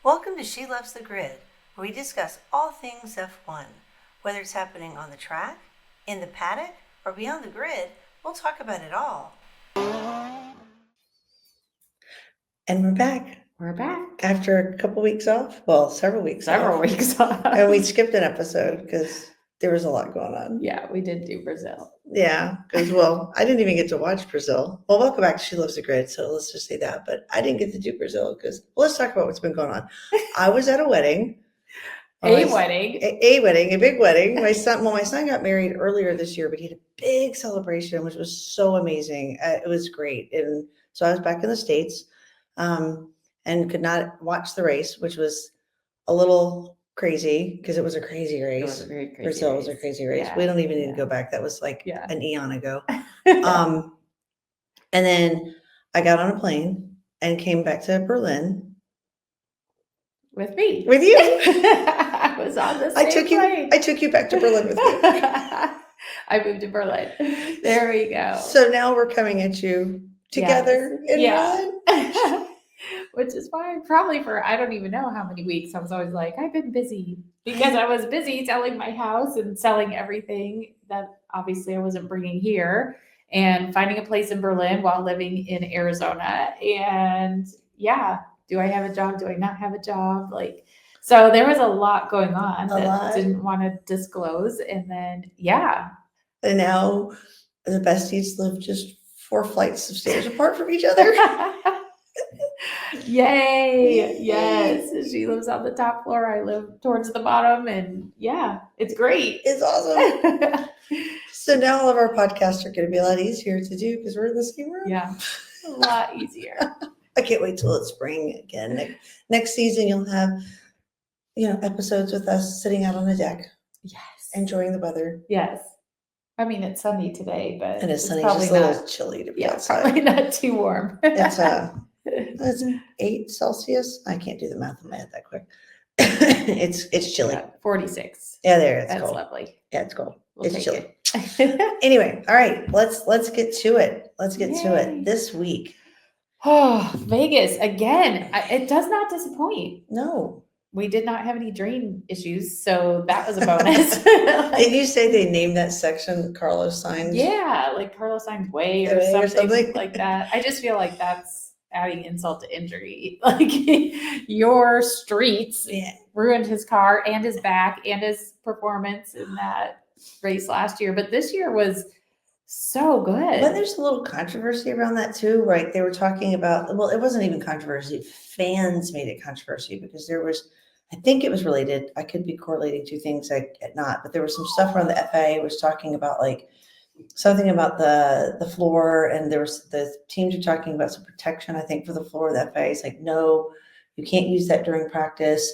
Welcome to She Loves the Grid, where we discuss all things F1. Whether it's happening on the track, in the paddock, or beyond the grid, we'll talk about it all. And we're back. We're back. After a couple weeks off. Well, several weeks off. And we skipped an episode because there was a lot going on. Yeah, we did do Brazil. Yeah, because, well, I didn't even get to watch Brazil. Well, welcome back to She Loves the Grid, so let's just say that. But I didn't get to do Brazil because, well, let's talk about what's been going on. I was at a wedding. A big wedding. My son got married earlier this year, but he had a big celebration, which was so amazing. It was great. And so I was back in the States and could not watch the race, which was a little crazy because it was a crazy race. It was a very crazy Brazil race. was a crazy race. Yeah. We don't even need to go back. That was like an eon ago. And And then I got on a plane and came back to Berlin. With me. With you. I was on the same plane. I took you back to Berlin with me. I moved to Berlin. There we go. So now we're coming at you together in Berlin. Which is fine. Probably for, I don't even know how many weeks. I was always like, I've been busy. Because I was busy selling my house and selling everything that obviously I wasn't bringing here. And finding a place in Berlin while living in Arizona. And do I have a job? Do I not have a job? So there was a lot going on that didn't want to disclose. And then, And now the besties live just 4 flights of stairs apart from each other. Yay. Yes. She lives on the top floor. I live towards the bottom. And it's great. It's awesome. So now all of our podcasts are going to be a lot easier to do because we're in the same room. Yeah, a lot easier. I can't wait till it's spring again. Next season, you'll have, episodes with us sitting out on the deck. Yes. Enjoying the weather. Yes. I mean, it's sunny today, but and it's sunny, just a little chilly to be outside. Probably not too warm. It's 8 Celsius. I can't do the math in my head that quick. It's chilly. 46. Yeah, it's That's cold. Lovely. Yeah, it's cold. It's chilly. Anyway, all right, let's get to it. To it this week. Oh, Vegas again. It does not disappoint. No. We did not have any drain issues, so that was a bonus. Did you say they named that section Carlos Sainz? Yeah, like Carlos Sainz Way or something like that. I just feel like that's adding insult to injury. Like your streets ruined his car and his back and his performance in that race last year. But this year was so good. But there's a little controversy around that too, right? They were talking about, well, it wasn't even controversy. Fans made it controversy because there was, I think it was related. I could be correlating 2 things, not, but there was some stuff around the FIA was talking about like something about the floor, and there was the teams were talking about some protection, I think, for the floor. The FIA is like, no, you can't use that during practice.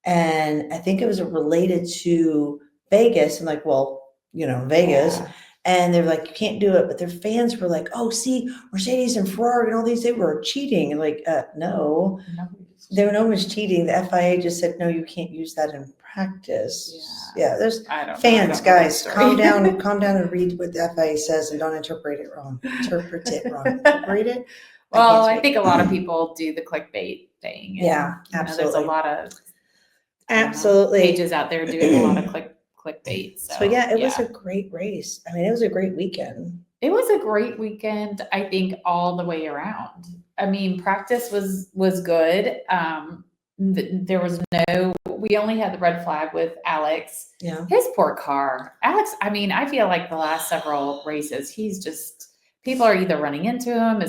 And I think it was related to Vegas and like, well, Vegas. Yeah. And they're like, you can't do it. But their fans were like, oh, see, Mercedes and Ferrari and all these, they were cheating. And like, no, there was cheating. The FIA just said, no, you can't use that in practice. Yeah, there's fans, guys, calm down and read what the FIA says and don't interpret it wrong. Interpret it. Well, I think a lot of people do the clickbait thing. Yeah, absolutely. There's a lot of pages out there doing a lot of clickbait. So it was a great race. I mean, it was a great weekend. It was a great weekend, I think, all the way around. I mean, practice was good. There was we only had the red flag with Alex. Yeah. His poor car. Alex, I mean, I feel like the last several races, people are either running into him,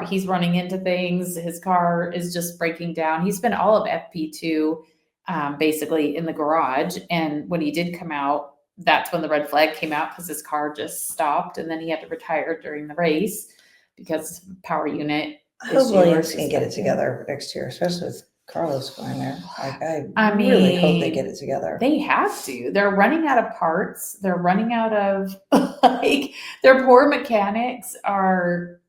he's running into things, his car is just breaking down. He spent all of FP2 basically in the garage. And when he did come out, that's when the red flag came out because his car just stopped. And then he had to retire during the race because power unit. I hope Williams can get it together next year, especially with Carlos going there. I really hope they get it together. They have to. They're running out of parts. They're running out of their poor mechanics are.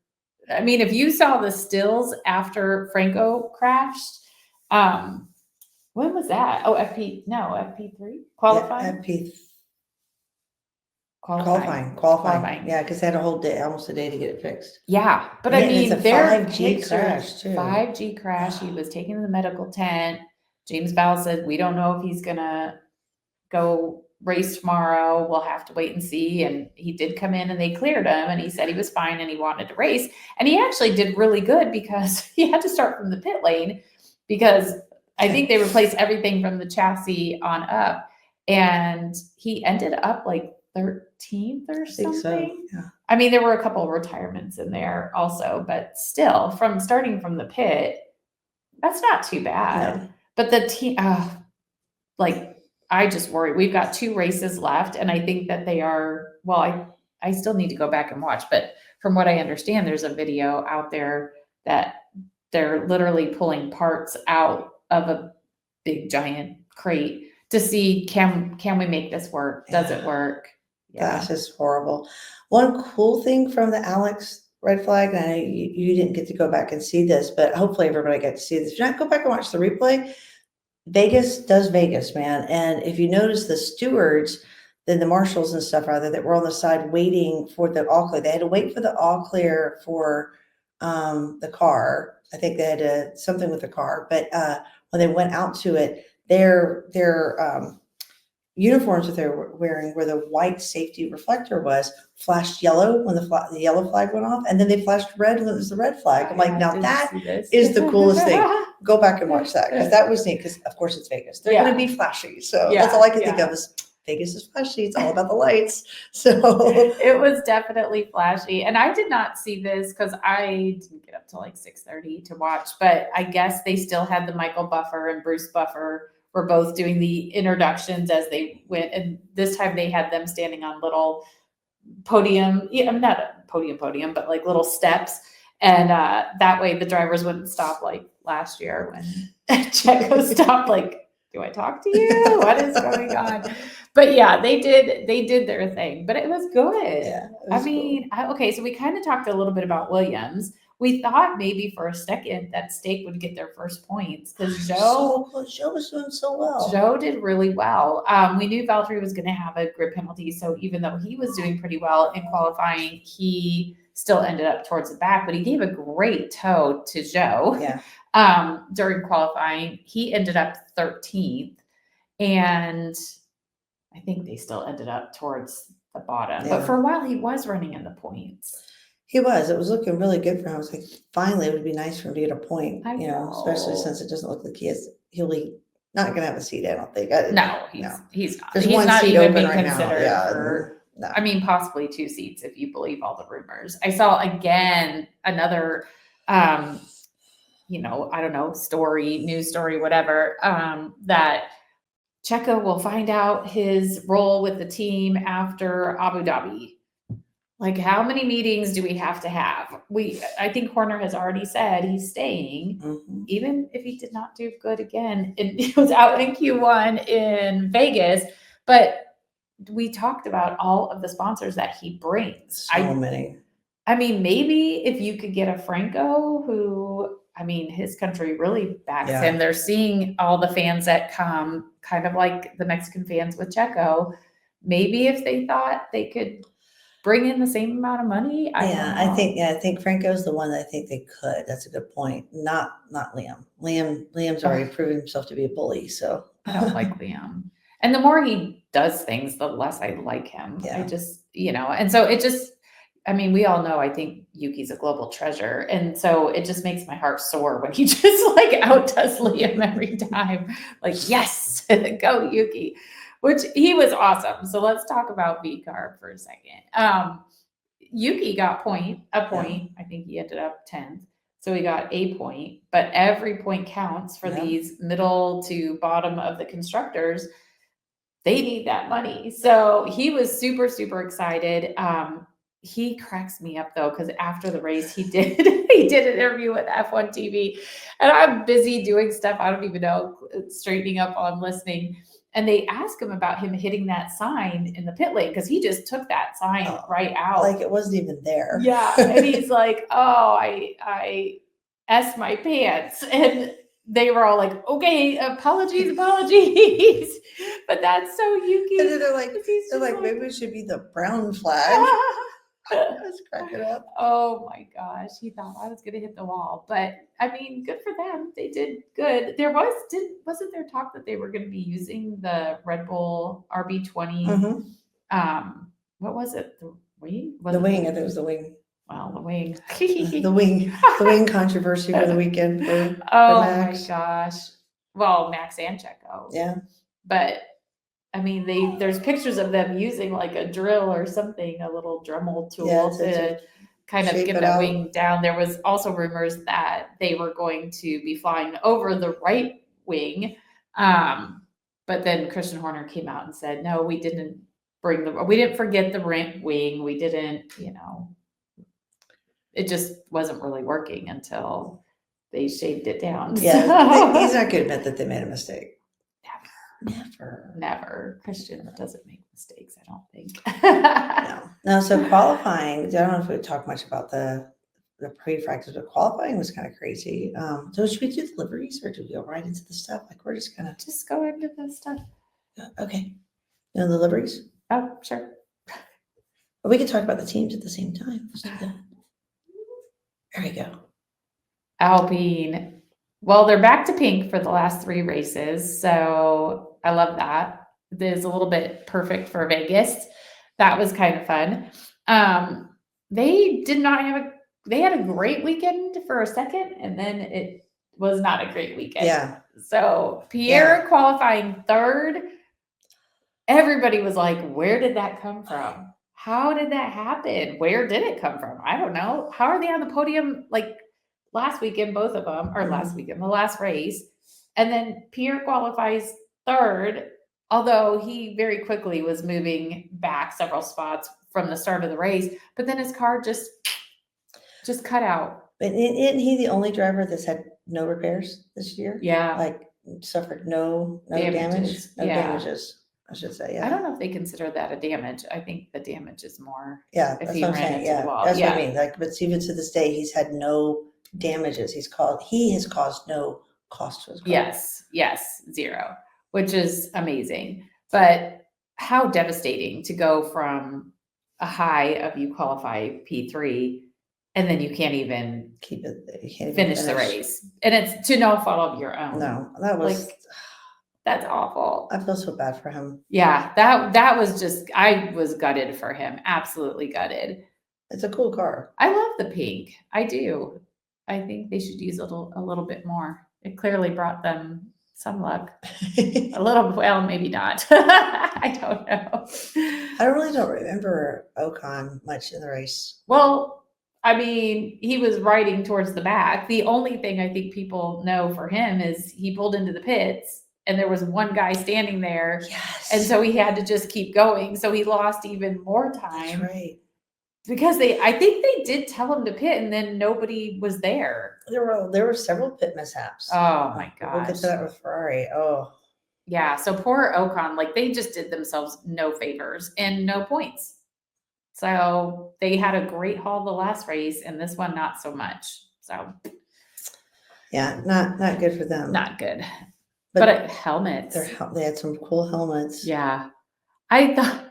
I mean, if you saw the stills after Franco crashed, when was that? Oh, FP3 qualifying. Yeah, Qualifying. Yeah, because they had a whole day, almost a day to get it fixed. Yeah, but I mean, it's a 5G crash too. 5G crash. He was taken to the medical tent. James Bowles said, we don't know if he's going to go race tomorrow. We'll have to wait and see. And he did come in and they cleared him and he said he was fine and he wanted to race. And he actually did really good because he had to start from the pit lane because I think they replaced everything from the chassis on up. And he ended up like 13th or something. So, yeah. I mean, there were a couple of retirements in there also, but still, from starting from the pit, that's not too bad. No. But the team, I just worry. We've got 2 races left, and I think that they are, well, I still need to go back and watch, but from what I understand, there's a video out there that they're literally pulling parts out of a big giant crate to see can we make this work? Does it work? Yeah. Gosh, it's horrible. One cool thing from the Alex red flag, and I know you didn't get to go back and see this, but hopefully everybody got to see this. If you not go back and watch the replay, Vegas does Vegas, man. And if you notice the stewards, then the marshals and stuff rather that were on the side waiting for the all clear. They had to wait for the all clear for the car. I think they had something with the car, but when they went out to it, their uniforms that they were wearing, where the white safety reflector was, flashed yellow when the yellow flag went off, and then they flashed red when it was the red flag. I'm like, now that is the coolest thing. Go back and watch that because that was neat. Because of course it's Vegas; they're going to be flashy. So that's all I can think of is Vegas is flashy. It's all about the lights. So it was definitely flashy, and I did not see this because I didn't get up till like 6:30 to watch. But I guess they still had the Michael Buffer and Bruce Buffer were both doing the introductions as they went, and this time they had them standing on little podium. Not a podium, but like little steps. And that way the drivers wouldn't stop like last year when Checo stopped like, do I talk to you? What is going on? But yeah, they did their thing, but it was good. Yeah, cool. Okay, so we kind of talked a little bit about Williams. We thought maybe for a second that Stake would get their first points because Zhou was doing so well. Zhou did really well. We knew Valtteri was going to have a grid penalty, so even though he was doing pretty well in qualifying, he still ended up towards the back, but he gave a great tow to Zhou. Yeah. During qualifying, he ended up 13th, and I think they still ended up towards the bottom. Yeah. But for a while, he was running in the points. He was. It was looking really good for him. I was like, finally, it would be nice for him to get a point. I know. Especially since it doesn't look like he'll be not going to have a seat. I don't think. No, he's not. There's he's one not seat even open being right considered now. Yeah. for. No. I mean, possibly 2 seats if you believe all the rumors. I saw again another, I don't know, news story, whatever, that Checo will find out his role with the team after Abu Dhabi. Like, how many meetings do we have to have? I think Horner has already said he's staying, even if he did not do good again. It was out in Q1 in Vegas, but we talked about all of the sponsors that he brings. So many. I mean, maybe if you could get a Franco who, his country really backs him. They're seeing all the fans that come, kind of like the Mexican fans with Checo. Maybe if they thought they could bring in the same amount of money. I think Franco's the one that I think they could. That's a good point. Not Liam. Liam's already proven himself to be a bully. So I don't like Liam. And the more he does things, the less I like him. Yeah. I just, and so it just, we all know, I think Yuki's a global treasure. And so it just makes my heart sore when he just like outdoes Liam every time. Like, yes, go Yuki, which he was awesome. So let's talk about VCARB for a second. Yuki got a point. I think he ended up 10th. So he got a point, but every point counts for these middle to bottom of the constructors. They need that money. So he was super, super excited. He cracks me up though, because after the race he did an interview with F1 TV, and I'm busy doing stuff. I don't even know, straightening up while I'm listening. And they ask him about him hitting that sign in the pit lane because he just took that sign right out. Like it wasn't even there. Yeah. And he's like, oh, I S my pants. And they were all like, okay, apologies. But that's so Yuki. And then they're like, maybe it should be the brown flag. I was cracking up. Oh my gosh, he thought I was going to hit the wall. But I mean, good for them. They did good. Wasn't there talk that they were going to be using the Red Bull RB20? Mhm. What was it? The wing? Was The it wing, I think it was the wing. Well, the wing. The wing controversy for the weekend for Oh Max. my gosh. Well, Max and Checo. Yeah. But I mean, there's pictures of them using like a drill or something, a little Dremel tool Yeah, to kind of shape get it that out. wing down. There was also rumors that they were going to be flying over the right wing. But then Christian Horner came out and said, no, we didn't forget the wing. We didn't, it just wasn't really working until they shaved it down. Yeah, So- he's not going to admit that they made a mistake. Never. Christian doesn't make mistakes, I don't think. No. So qualifying, I don't know if we talk much about the pre-practice, but qualifying was kind of crazy. So should we do the liveries or do we go right into the stuff? Like we're just gonna Just go into the stuff. Okay. The liveries? Oh, sure. But we could talk about the teams at the same time. Let's do that. There we go. Alpine. Well, they're back to pink for the last 3 races, so I love that. It is a little bit perfect for Vegas. That was kind of fun. They had a great weekend for a second, and then it was not a great weekend. Yeah. So Pierre qualifying 3rd. Everybody was like, where did that come from? How did that happen? Where did it come from? I don't know. How are they on the podium like last weekend, both of them, or last weekend, the last race? And then Pierre qualifies 3rd, although he very quickly was moving back several spots from the start of the race. But then his car just cut out. But isn't he the only driver that's had no repairs this year? Yeah. Like suffered no damage? No damages, I should say. Yeah. I don't know if they consider that a damage. I think the damage is more. Yeah, if that's he what I'm ran saying. into Yeah, the wall. that's what I mean. Like, but even to this day, he's had no damages. He has caused no cost to his car. Yes, 0, which is amazing. But how devastating to go from a high of you qualify P3 and then you can't even keep it. You can't even finish the race, and it's to no fault of your own. No, that was that's awful. I feel so bad for him. Yeah, that was just, I was gutted for him. Absolutely gutted. It's a cool car. I love the pink. I do. I think they should use a little bit more. It clearly brought them some luck. A little, well, maybe not. I don't know. I really don't remember Ocon much in the race. Well, I mean, he was riding towards the back. The only thing I think people know for him is he pulled into the pits and there was one guy standing there. Yes. And so he had to just keep going. So he lost even more time. That's right. Because I think they did tell him to pit and then nobody was there. There were several pit mishaps. Oh my gosh. We'll get to that with Ferrari. Oh. Yeah. So poor Ocon, like they just did themselves no favors and no points. So they had a great haul the last race and this one not so much. So yeah, not good for them. Not good. But helmets. They had some cool helmets. Yeah. I thought,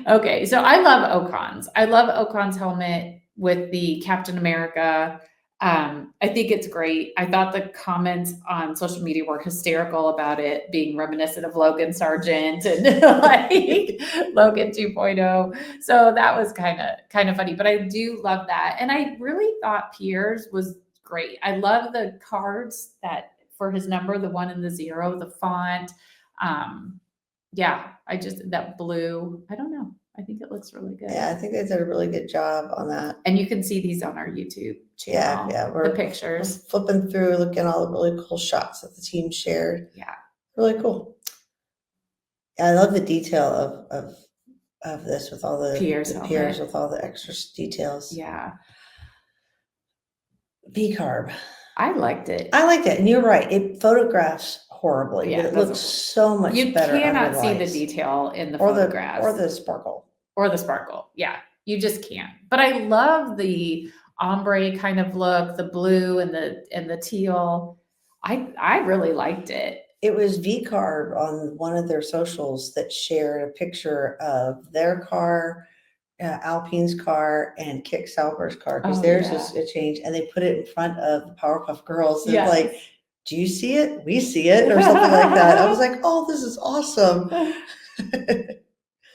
okay, so I love Ocon's. I love Ocon's helmet with the Captain America. I think it's great. I thought the comments on social media were hysterical about it being reminiscent of Logan Sargent and like Logan 2.0. So that was kind of funny, but I do love that. And I really thought Pierre's was great. I love the cards that for his number, the 1 and the 0, the font. Yeah, that blue, I don't know. I think it looks really good. Yeah, I think they did a really good job on that. And you can see these on our YouTube channel. Yeah. The pictures. We're flipping through, looking at all the really cool shots that the team shared. Yeah. Really cool. Yeah, I love the detail of this with all the Pierre's with all the extra details. Yeah. V-carb. I liked it. And you're right. It photographs horribly, Yeah, but it looks so much better. You cannot see the detail in the or photographs. Or the sparkle. Yeah, you just can't. But I love the ombre kind of look, the blue and the teal. I really liked it. It was V-carb on one of their socials that shared a picture of their car Alpine's car and Kick Sauber's car, because Oh, theirs yeah. is a change, and they put it in front of the Powerpuff Girls. And Yes. like, do you see it? We see it, or something like that. I was like, oh, this is awesome.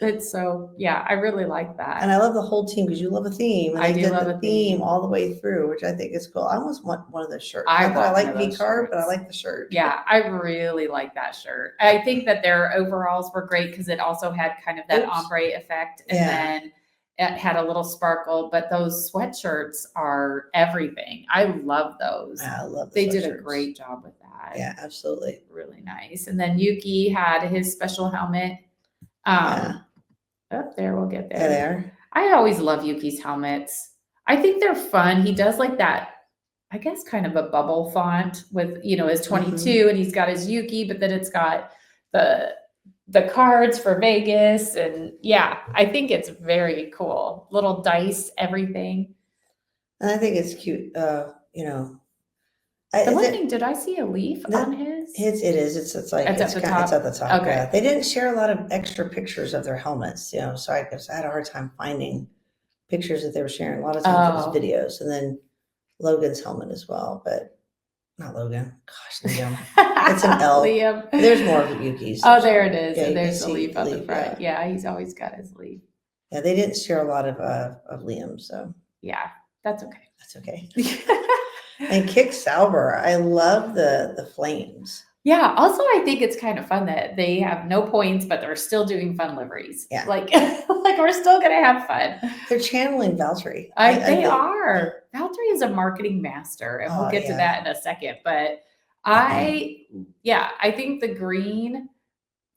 It's so, yeah, I really like that. And I love the whole team, because you love a theme. And I they do did love the a theme theme. all the way through, which I think is cool. I almost want one of those shirts. I Not that I want one like of those V-carb, but I shirts. like the shirt. Yeah, I really like that shirt. I think that their overalls were great because it also had kind of that Oops. ombre effect, and Yeah. then it had a little sparkle. But those sweatshirts are everything. I love those. I love the They did a sweatshirts. great job with that. Yeah, absolutely. Really nice. And then Yuki had his special helmet. Up there, we'll get there. There. I always love Yuki's helmets. I think they're fun. He does like that, I guess, kind of a bubble font with, his 22 and he's got his Yuki, but then it's got the cards for Vegas. And yeah, I think it's very cool. Little dice, everything. And I think it's cute. The one thing, did I see a leaf on his? It is. It's like It's at the top. It's at the top. Okay. Yeah. They didn't share a lot of extra pictures of their helmets, so I had a hard time finding pictures that they were sharing. A lot of times it was videos, and then Logan's helmet as well, but not Logan. Gosh, Liam. It's an L. Liam. There's more of Yuki's. Oh, there it is. Yeah, And you there's can the see leaf on the leaf, front. Yeah, he's always got his leaf. Yeah, they didn't share a lot of Liam, so yeah, that's okay. That's okay. And Kick Sauber, I love the flames. Yeah. Also, I think it's kind of fun that they have no points, but they're still doing fun liveries. Yeah. Like we're still gonna have fun. They're channeling Valtteri. They are. Valtteri is a marketing master, and we'll get to that in a second. But I think the green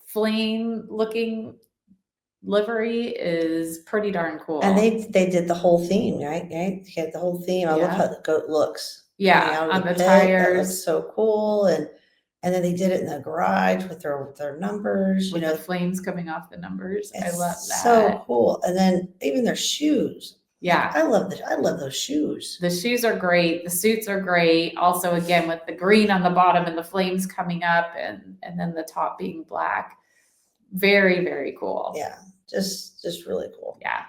flame looking livery is pretty darn cool. And they did the whole theme, right? They had the whole theme. I love how the goat looks. Yeah, on the tires. That looks so cool. And then they did it in the garage with their numbers, with the flames coming off the numbers. I love that. So cool. And then even their shoes. Yeah. I love those shoes. The shoes are great. The suits are great. Also, again, with the green on the bottom and the flames coming up and then the top being black. Very, very cool. Yeah. Just really cool. Yeah.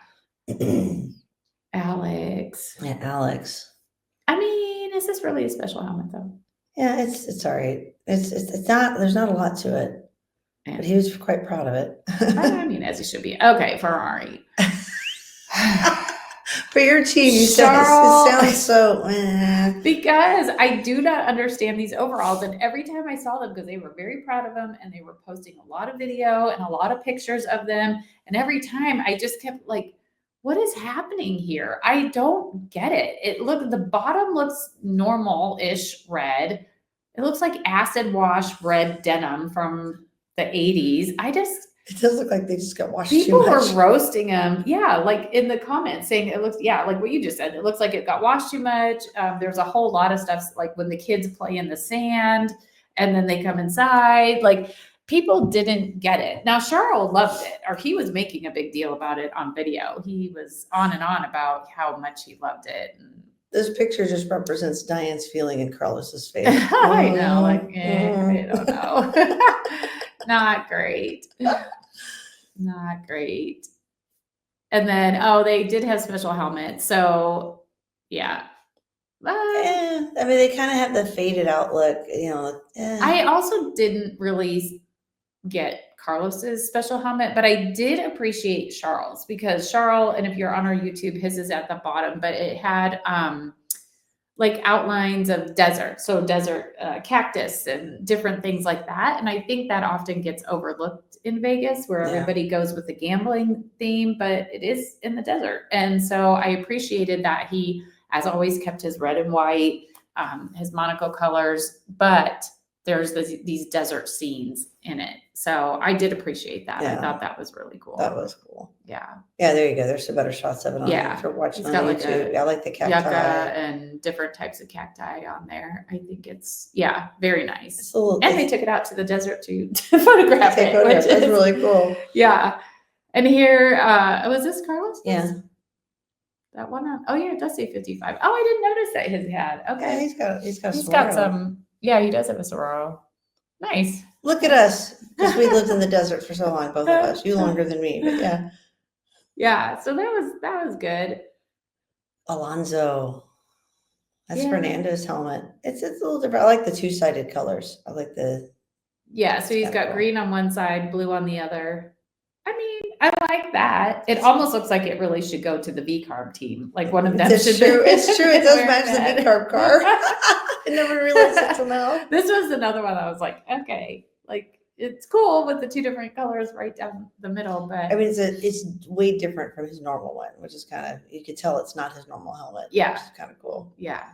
Alex. Yeah, Alex. I mean, is this really a special helmet though? Yeah, it's all right. It's not, there's not a lot to it. Yeah. But he was quite proud of it. I mean, as he should be. Okay, Ferrari. For your team, you said it sounds so because I do not understand these overalls, and every time I saw them, because they were very proud of them and they were posting a lot of video and a lot of pictures of them, and every time I just kept like, what is happening here? I don't get it. The bottom looks normal-ish red. It looks like acid wash red denim from the 80s. It does look like they just got washed People too much. were roasting them. Yeah, like in the comments saying it looks, like what you just said. It looks like it got washed too much. There's a whole lot of stuff like when the kids play in the sand and then they come inside. Like people didn't get it. Now, Charles loved it, or he was making a big deal about it on video. He was on and on about how much he loved it. This picture just represents Diane's feeling in Carlos's face. I know, like, I don't know. Not great. Not great. And then, they did have special helmets. So, yeah. I mean, they kind of have the faded outlook, I also didn't really get Carlos's special helmet, but I did appreciate Charles, because Charles, and if you're on our YouTube, his is at the bottom, but it had like outlines of desert. So desert cactus and different things like that. And I think that often gets overlooked in Vegas, where everybody goes with the gambling theme, but it is in the desert. And so I appreciated that he, as always, kept his red and white, his Monaco colors, but there's these desert scenes in it. So I did appreciate that. Yeah. I thought that was really cool. That was cool. Yeah. Yeah, there you go. There's some better shots of it on there for watching on YouTube. I like the cacti. And different types of cacti on there. I think it's, very nice. And they took it out to the desert to photograph it. Which is really cool. Yeah. And here, was this Carlos? Yeah. That one on, it does say 55. Oh, I didn't notice that his had. Okay. Yeah, he's got some, he does have a Sororo. Nice. Look at us, because we lived in the desert for so long, both of us. You longer than me, but yeah. Yeah, so that was good. Alonso. That's Yeah. Fernando's helmet. It's a little different. I like the two-sided colors. I like the. Yeah, so he's kinda got cool. green on one side, blue on the other. I mean, I like that. It almost looks like it really should go to the V-carb team. Like one of them It's should true. be It's true. It does wearing match the that. V-carb car. I never realized it till now. This was another one I was like, okay, like it's cool with the two different colors right down the middle, but I mean, it's way different from his normal one, which is kind of, you could tell it's not his normal helmet. Yeah. Which is kind of cool. yeah,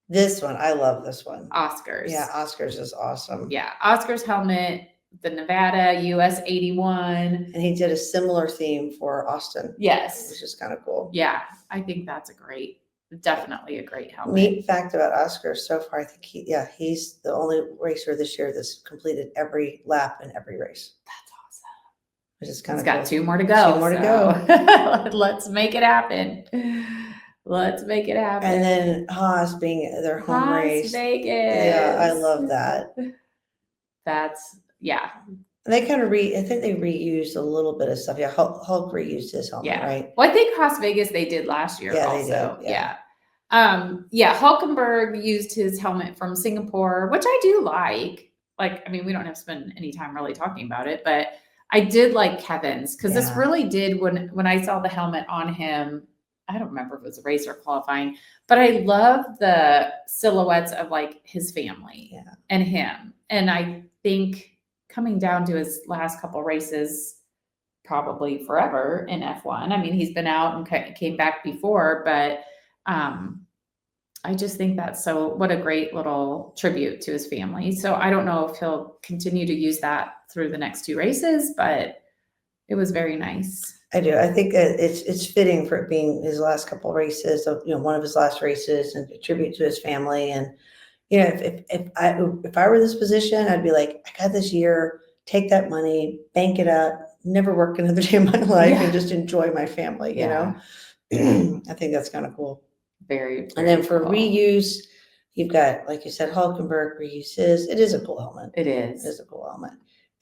This one, I love this one. Oscars. Yeah, Oscars is awesome. Yeah, Oscars helmet, the Nevada US 81. And he did a similar theme for Austin. Yes. Which is kind of cool. Yeah, I think that's definitely a great helmet. Neat fact about Oscar so far, I think he's the only racer this year that's completed every lap in every race. That's awesome. Which is kind He's of got cool. 2 more to go. 2 more to go. Let's make it happen. Let's make it happen. And then Haas being their home race. Vegas. Yeah, I love that. That's yeah. They kind of I think they reused a little bit of stuff. Yeah, Hulk reused his helmet, right? Well, I think Las Vegas they did last year Yeah, also. they did. Yeah. Hulkenberg used his helmet from Singapore, which I do like. Like, I mean, we don't have to spend any time really talking about it, but I did like Kevin's because this really did when I saw the helmet on him. I don't remember if it was a race or qualifying, but I love the silhouettes of like his family and him. And I think coming down to his last couple races, probably forever in F1. I mean, he's been out and came back before, but I just think that's what a great little tribute to his family. So I don't know if he'll continue to use that through the next 2 races, but it was very nice. I do. I think that it's fitting for it being his last couple of races, one of his last races, and a tribute to his family. And if I were in this position, I'd be like, I got this year, take that money, bank it up, never work another day in my life, and just enjoy my family. You know, I think that's kind of cool. Very and then for cool. reuse, you've got, like you said, Hulkenberg reuses. It is a cool helmet. It is. It is a cool helmet.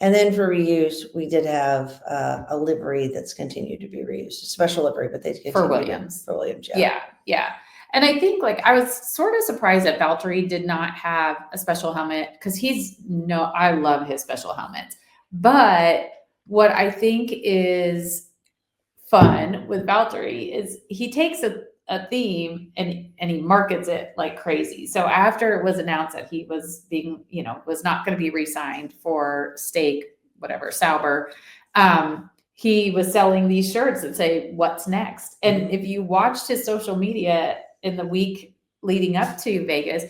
And then for reuse, we did have a livery that's continued to be reused, a special livery, but they for Williams. For Williams, yeah. And I think I was sort of surprised that Valtteri did not have a special helmet because I love his special helmets. But what I think is fun with Valtteri is he takes a theme and he markets it like crazy. So after it was announced that he was was not going to be re-signed for Sauber, he was selling these shirts that say "What's next?" And if you watched his social media in the week leading up to Vegas,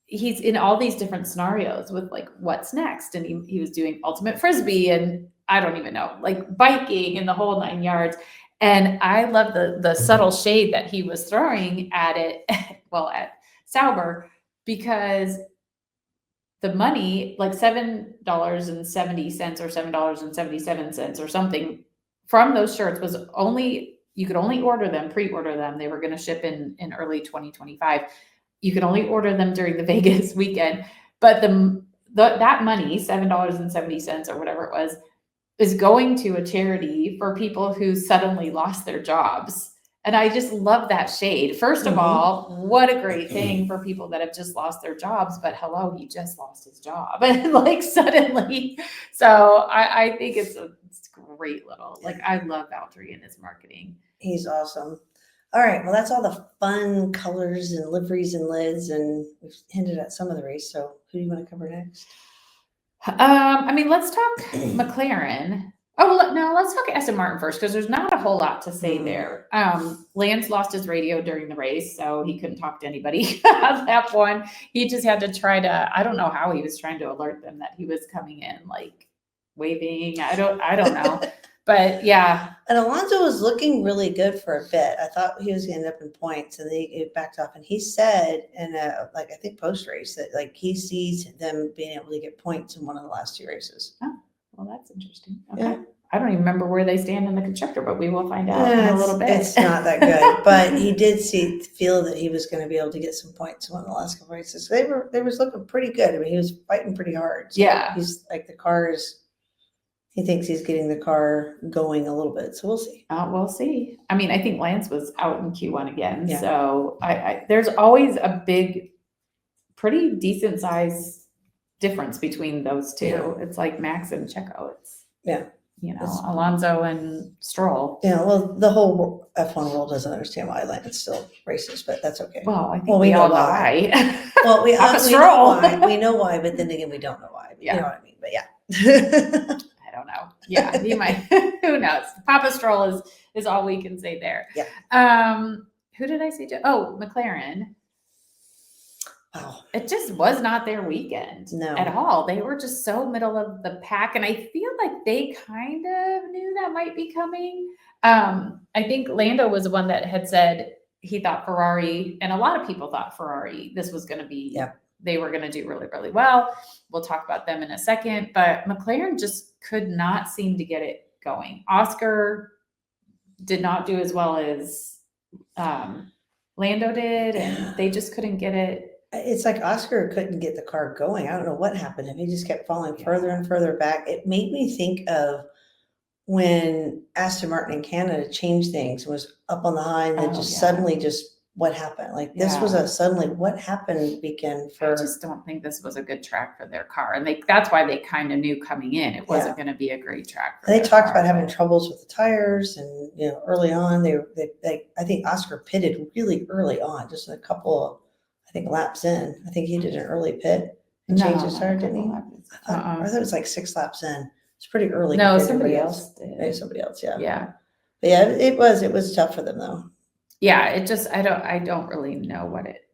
he's in all these different scenarios with what's next. And he was doing ultimate frisbee and I don't even know, biking and the whole 9 yards. And I love the subtle shade that he was throwing at it, at Sauber, because the money, $7.70 or $7.77 or something from those shirts was you could only pre-order them. They were going to ship in early 2025. You could only order them during the Vegas weekend, but that money, $7.70 or whatever it was, is going to a charity for people who suddenly lost their jobs. And I just love that shade. First of all, what a great thing for people that have just lost their jobs, but hello, he just lost his job. And suddenly. So I think it's great little, I love Valtteri and his marketing. He's awesome. All right. Well, that's all the fun colors and liveries and lids. And we've hinted at some of the race. So who do you want to cover next? Let's talk McLaren. Let's talk Aston Martin first, because there's not a whole lot to say there. Lance lost his radio during the race, so he couldn't talk to anybody at that one. He just had to I don't know how he was trying to alert them that he was coming in, waving. I don't know. But yeah. And Alonso was looking really good for a bit. I thought he was going to end up in points, and then he backed off. And he said in I think post race that he sees them being able to get points in one of the last 2 races. Oh, well, that's interesting. Okay. Yeah. I don't even remember where they stand in the constructor, but we will find out in a little bit. It's not that good, but he did feel that he was going to be able to get some points in one of the last couple races. They was looking pretty good. I mean, he was fighting pretty hard. So he's the car is he thinks he's getting the car going a little bit. So we'll see. We'll see. I mean, I think Lance was out in Q1 again. Yeah. So there's always a big, pretty decent size difference between those two. Yeah. It's like Max and Checo. It's, Yeah. Alonso and Stroll. Yeah, well, the whole F1 world doesn't understand why Lance still races, but that's okay. Well, I think we all know why. Well, we Papa know Stroll. why. We know why, but then again, we don't know why. Yeah. You know what I mean? But yeah. I don't know. Yeah, he might. Who knows? Papa Stroll is all we can say there. Yeah. Who did I say? Oh, McLaren. Wow. It just was not their weekend at all. They were just so middle of the pack. And I feel like they kind of knew that might be coming. I think Lando was the one that had said he thought Ferrari, and a lot of people thought Ferrari, this was going to be, they were going to do really, really well. We'll talk about them in a second. But McLaren just could not seem to get it going. Oscar did not do as well as Lando did, and they just couldn't get it. It's like Oscar couldn't get the car going. I don't know what happened. And he just kept falling further and further back. It made me think of when Aston Martin in Canada changed things, was up on the high, and then suddenly just what happened? Like this was a suddenly what happened weekend for. I just don't think this was a good track for their car. And that's why they kind of knew coming in it wasn't going to be a great track for they talked about having troubles with the tires, and early on they I think Oscar pitted really early on, just a couple of laps in. I think he did an early pit and changed his tire, didn't he? I thought it was like 6 laps in. It's pretty early. No, somebody else did. Maybe somebody else, yeah. Yeah. But yeah, it was tough for them though. Yeah, it just I don't really know what it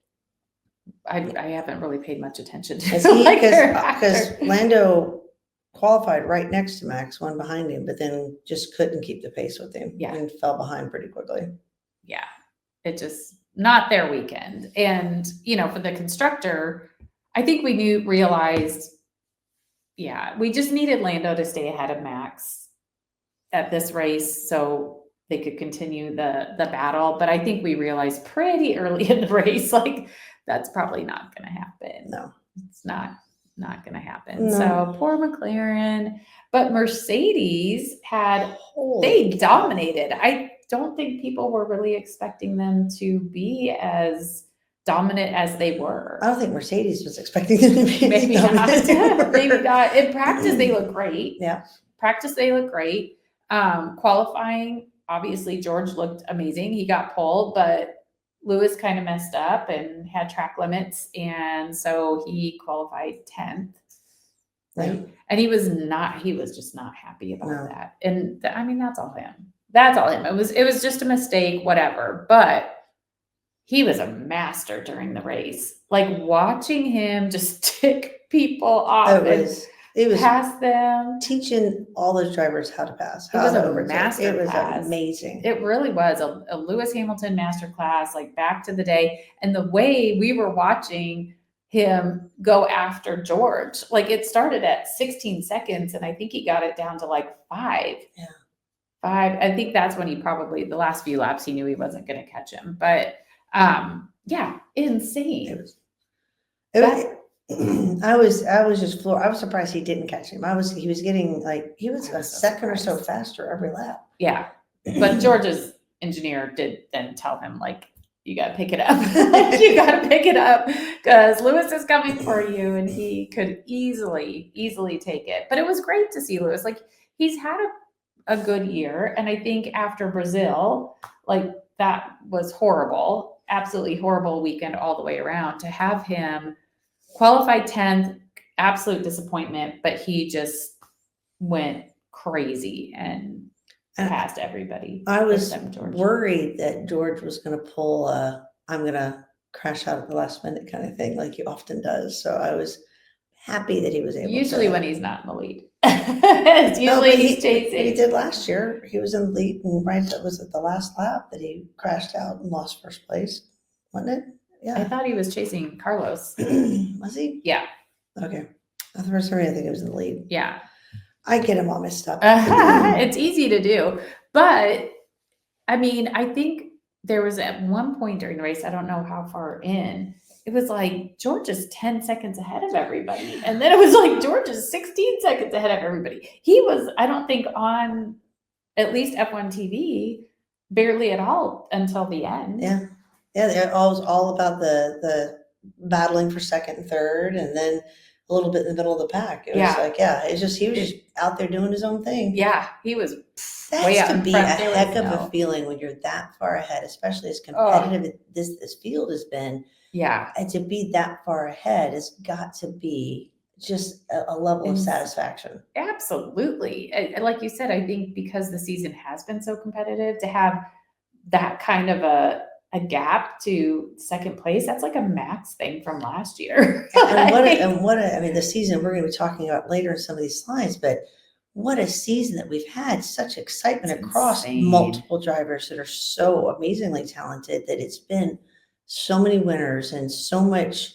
I haven't really paid much attention to it. Because Lando qualified right next to Max, one behind him, but then just couldn't keep the pace with him and fell behind pretty quickly. Yeah. It just not their weekend. And, for the constructor, I think we realized, we just needed Lando to stay ahead of Max at this race so they could continue the battle. But I think we realized pretty early in the race, like, that's probably not going to happen. No, it's not going to happen. No. So poor McLaren, but Mercedes they dominated. I don't think people were really expecting them to be as dominant as they were. I don't think Mercedes was expecting them to be maybe not. Maybe not. In practice, they look great. Yeah. Practice, they look great. Qualifying, obviously, George looked amazing. He got pole, but Lewis kind of messed up and had track limits, and so he qualified 10th. Right. Yeah. And he was just not happy about that. And that's all him. That's all him. It was just a mistake, whatever. But he was a master during the race. Like watching him just tick people off. It was past them. Teaching all those drivers how to pass. It was a master It was class. Amazing. It really was a Lewis Hamilton master class, like back to the day. And the way we were watching him go after George, like it started at 16 seconds and I think he got it down to like 5. Yeah. 5. I think that's when he probably, the last few laps, he knew he wasn't going to catch him. But insane. I was just floored. I was surprised he didn't catch him. He was getting he was a second or so faster every lap. Yeah. But George's engineer did then tell him, like, you got to pick it up. You got to pick it up because Lewis is coming for you. And he could easily take it. But it was great to see Lewis. Like, he's had a good year. And I think after Brazil, like, that was horrible, absolutely horrible weekend all the way around. To have him qualified 10th, absolute disappointment, but he just went crazy and passed everybody. I was worried that George was going to pull I'm going to crash out at the last minute kind of thing, like he often does. So I was happy that he was able to. When he's not in the lead. It's usually he's chasing. He did last year. He was in the lead, and that was at the last lap that he crashed out and lost first place, wasn't it? Yeah. I thought he was chasing Carlos. Was he? Yeah. Okay. The first time I think he was in the lead. Yeah. I get him all mixed up. It's easy to do. But, I think there was at one point during the race, I don't know how far in, it was like George is 10 seconds ahead of everybody. And then it was like George is 16 seconds ahead of everybody. He was, I don't think, on at least F1 TV barely at all until the end. Yeah. Yeah. It was all about the battling for second and third, and then a little bit in the middle of the pack. It was like, it's just, he was just out there doing his own thing. Yeah. He was That way has out to in be front. a There heck was of no- a feeling when you're that far ahead, especially as competitive as this field has been. Yeah. And to be that far ahead has got to be just a level of satisfaction. Absolutely. And like you said, I think because the season has been so competitive, to have that kind of a gap to second place, that's like a Max thing from last year. I mean, the season we're going to be talking about later in some of these slides, but what a season that we've had, such excitement It's across insane. multiple drivers that are so amazingly talented, that it's been so many winners and so much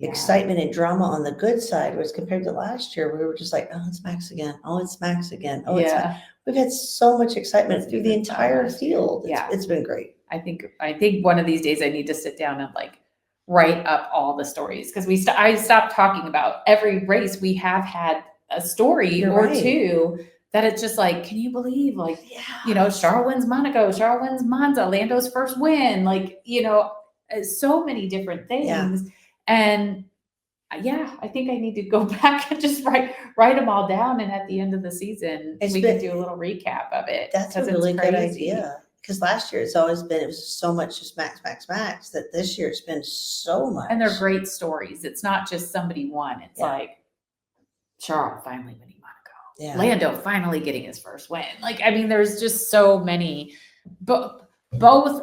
excitement and drama on the good side. Whereas compared to last year, we were just like, oh, it's Max again. Oh, it's Max again. Oh, it's Max. We've had so much excitement through the entire field. It's been great. I think one of these days I need to sit down and like write up all the stories, because I stopped talking about every race. We have had a story two that it's just like, can you believe, like, you know, Charles wins Monaco, Charles wins Monza, Lando's first win, like, you know, so many different things. Yeah. And I think I need to go back and just write them all down. And at the end of the season, we can do a little recap of it. That's a really good idea. Because last year it was so much just Max, that this year it's been so much. And they're great stories. It's not just somebody won. It's like Charles finally winning Monaco. Yeah. Lando finally getting his first win. Like, I mean, there's just so many, both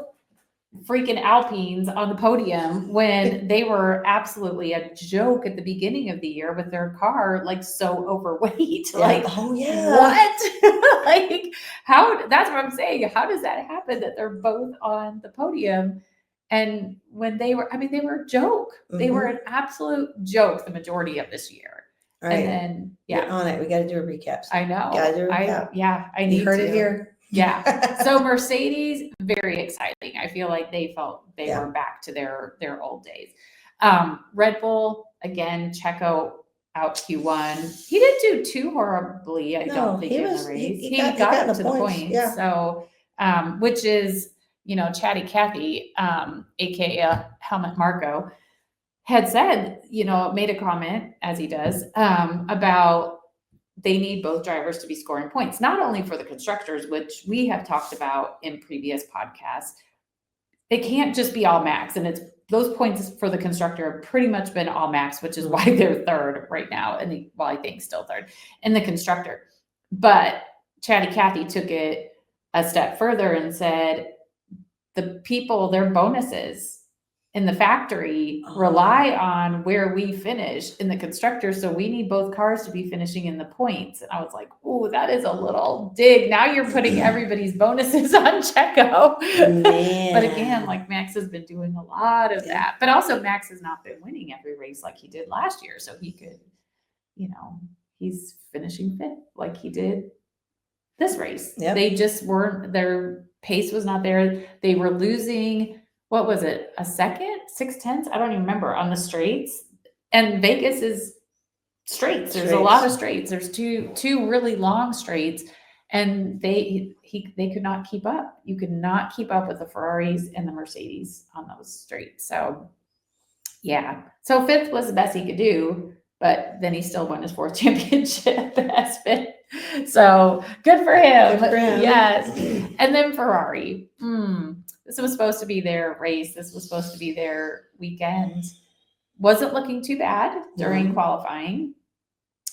freaking Alpines on the podium when they were absolutely a joke at the beginning of the year with their car, like, so overweight. Yeah. Like, what? Like, how? That's what I'm saying. How does that happen that they're both on the podium? And when they were a joke. They were an absolute joke the majority of this year. All right. And then You're on it. We got to do a recap. I know. Gotta do a recap. I need to. You heard it here. Yeah. So Mercedes, very exciting. I feel like they felt they were back to their old days. Red Bull, again, Checo out Q1. He didn't do too horribly, I don't think, in the race. He got to the points. Yeah. So, which is, you know, Chatty Cathy, aka Helmut Marko, had said, you know, made a comment, as he does, about they need both drivers to be scoring points, not only for the constructors, which we have talked about in previous podcasts. It can't just be all Max, and it's those points for the constructor have pretty much been all Max, which is why they're third right now, and I think still third in the constructor. But Chatty Cathy took it a step further and said the people, their bonuses in the factory rely on where we finish in the constructor. So we need both cars to be finishing in the points. And I was like, oh, that is a little dig. Now you're putting everybody's bonuses on Checo. Man. But again, like, Max has been doing a lot of that. But also Max has not been winning every race like he did last year. So he could, you know, he's finishing fifth like he did this race. Yep. They just weren't, their pace was not there. They were losing, what was it, a second, 0.6? I don't even remember, on the straights. And Vegas is straights. There's a lot of straights. There's two really long straights, and they could not keep up. You could not keep up with the Ferraris and the Mercedes on those straights. So yeah. So fifth was the best he could do, but then he still won his fourth championship as fifth. So good for him. Good for him. Yes. And then Ferrari. This was supposed to be their race. This was supposed to be their weekend. Wasn't looking too bad during qualifying.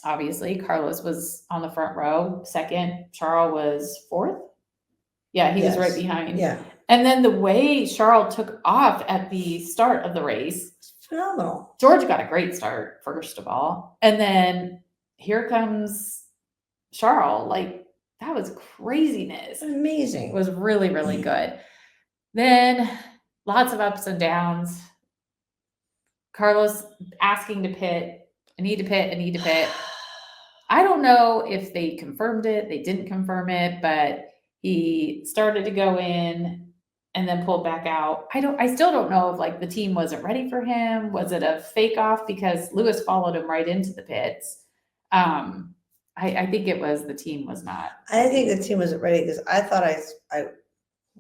Obviously, Carlos was on the front row, second. Charles was fourth. Yeah, he was right behind. Yeah. And then the way Charles took off at the start of the race, phenomenal. George got a great start, first of all. And then here comes Charles. Like, that was craziness. Amazing. It was really, really good. Then lots of ups and downs. Carlos asking to pit. I need to pit. I don't know if they confirmed it. They didn't confirm it, but he started to go in. and then pulled back out. I still don't know if like the team wasn't ready for him. Was it a fake off because Lewis followed him right into the pits? I think it was the team was not. I think the team wasn't ready because I thought I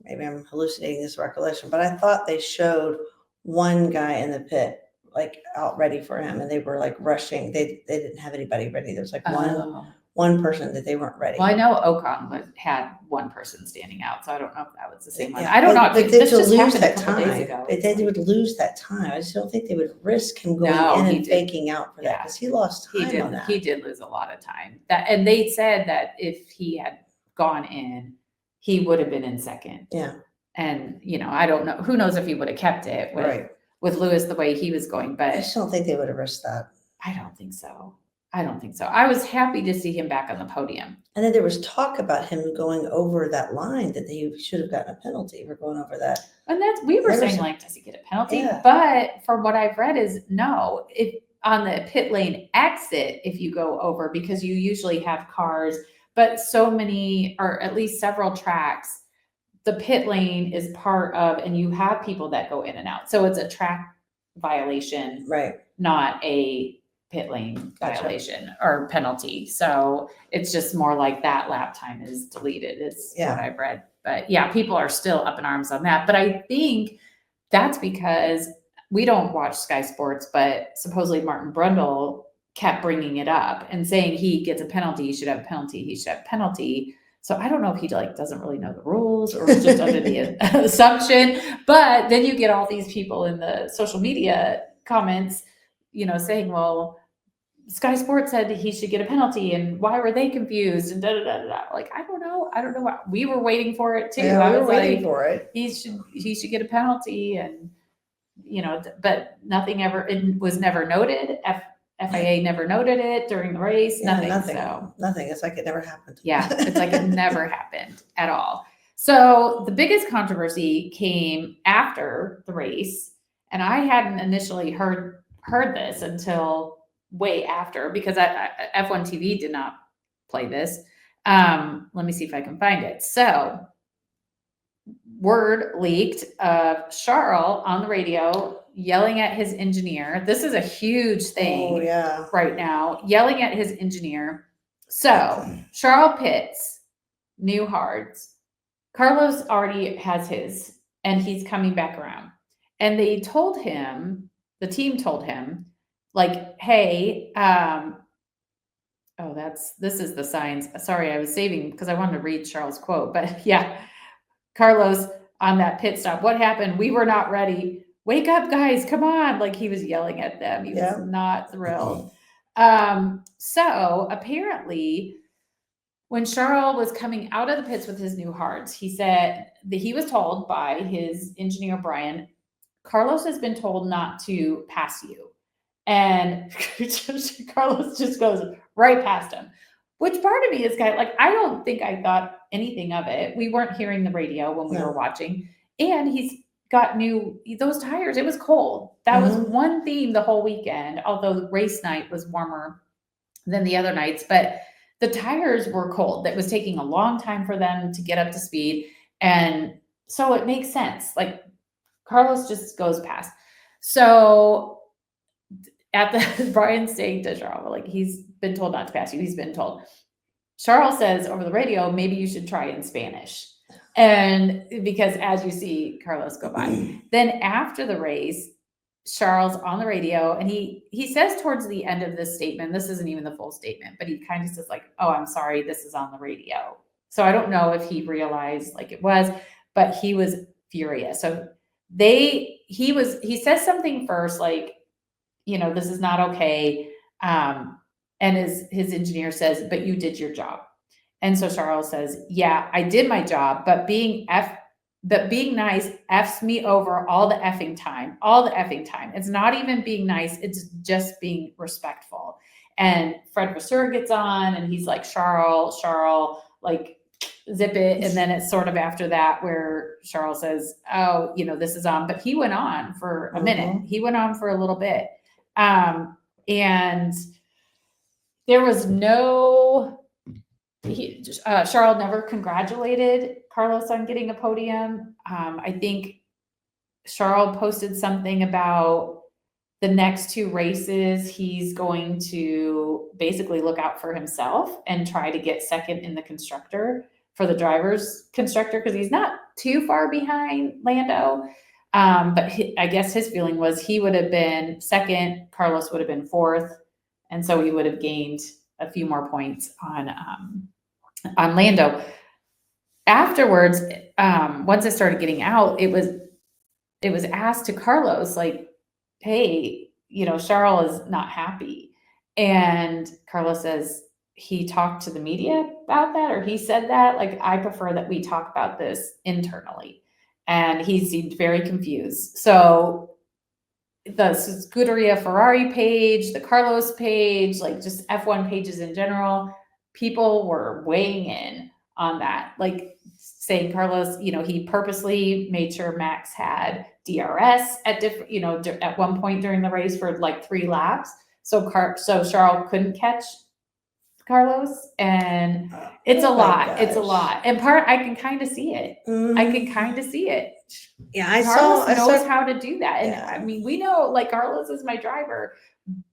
maybe I'm hallucinating this recollection, but I thought they showed one guy in the pit like out ready for him, and they were like rushing. They didn't have anybody ready. There was like one person that they weren't ready. Well, I know Ocon had one person standing out, so I don't know if that was the same one. Yeah, I don't know. But This just lose happened a that couple time. days ago. They would lose that time. I just don't think they would risk him going No, in he and did. faking out for that Yeah. because he lost time on that. He did lose a lot of time. And they said that if he had gone in, he would have been in second. Yeah. And I don't know. Who knows if he would have kept it with Lewis the way he was going, but I just don't think they would have risked that. I don't think so. I was happy to see him back on the podium. And then there was talk about him going over that line that he should have gotten a penalty for going over that. And we were saying like, does he get a penalty? Yeah. But from what I've read is no. If on the pit lane exit, if you go over, because you usually have cars, but so many, or at least several tracks, the pit lane is part of, and you have people that go in and out. So it's a track violation, right? Not a pit lane violation or penalty. So it's just more like that lap time is deleted. It's what I've read. But yeah, people are still up in arms on that. But I think that's because we don't watch Sky Sports, but supposedly Martin Brundle kept bringing it up and saying he gets a penalty, he should have a penalty, he should have a penalty. So I don't know if he like doesn't really know the rules or is just under the assumption. But then you get all these people in the social media comments, saying, well, Sky Sports said he should get a penalty, and why were they confused? And da da da da. Like, I don't know what we were waiting for it too. Yeah, we were waiting for it. He should get a penalty, and but nothing ever. It was never noted. FIA never noted it during the race. Yeah, nothing. Nothing. It's like it never happened. Yeah, it's like it never happened at all. So the biggest controversy came after the race, and I hadn't initially heard this until way after, because F1 TV did not play this. Let me see if I can find it. So word leaked of Charles on the radio yelling at his engineer. This is a huge thing right now, yelling at his engineer. So Charles pits new hards. Carlos already has his, and he's coming back around. And they told him, the team told him, like, hey, this is the signs. Sorry, I was saving because I wanted to read Charles' quote, but yeah, Carlos on that pit stop. What happened? We were not ready. Wake up, guys, come on. Like, he was yelling at them. He was not thrilled. So apparently when Charles was coming out of the pits with his new hards, he said that he was told by his engineer, Brian, Carlos has been told not to pass you. And Carlos just goes right past him, which part of me is kind of like, I don't think I thought anything of it. We weren't hearing the radio when we were watching, and he's got those tires. It was cold. That was one theme the whole weekend, although the race night was warmer than the other nights, but the tires were cold. That was taking a long time for them to get up to speed. And so it makes sense. Like, Carlos just goes past. So at the Brian's saying to Charles, like, he's been told not to pass you. He's been told. Charles says over the radio, maybe you should try in Spanish. And because as you see Carlos go by, then after the race, Charles on the radio, and he says towards the end of this statement, this isn't even the full statement, but he kind of says like, oh, I'm sorry, this is on the radio. So I don't know if he realized like it was, but he was furious. So he says something first, like, this is not okay. And his engineer says, but you did your job. And so Charles says, yeah, I did my job, but being nice F's me over all the effing time. It's not even being nice. It's just being respectful. And Fred Vasseur gets on and he's like, Charles, like, zip it. And then it's sort of after that where Charles says, oh, this is on. But he went on for a minute. He went on for a little bit. And there was no Charles never congratulated Carlos on getting a podium. I think Charles posted something about the next two races, he's going to basically look out for himself and try to get second in the constructor for the driver's constructor because he's not too far behind Lando. But I guess his feeling was he would have been second, Carlos would have been fourth, and so he would have gained a few more points on Lando. Afterwards, once it started getting out, it was asked to Carlos, like, hey, Charles is not happy. And Carlos says he talked to the media about that, or he said that, like, I prefer that we talk about this internally. And he seemed very confused. So the Scuderia Ferrari page, the Carlos page, like just F1 pages in general, people were weighing in on that, like saying Carlos, he purposely made sure Max had DRS at different, at one point during the race for like 3 laps. So Charles couldn't catch Carlos, and it's a lot. gosh. It's a lot. And I can kind of see it. I can kind of see it. Yeah, Carlos knows how to do that. And Yeah. I mean, we know, like, Carlos is my driver,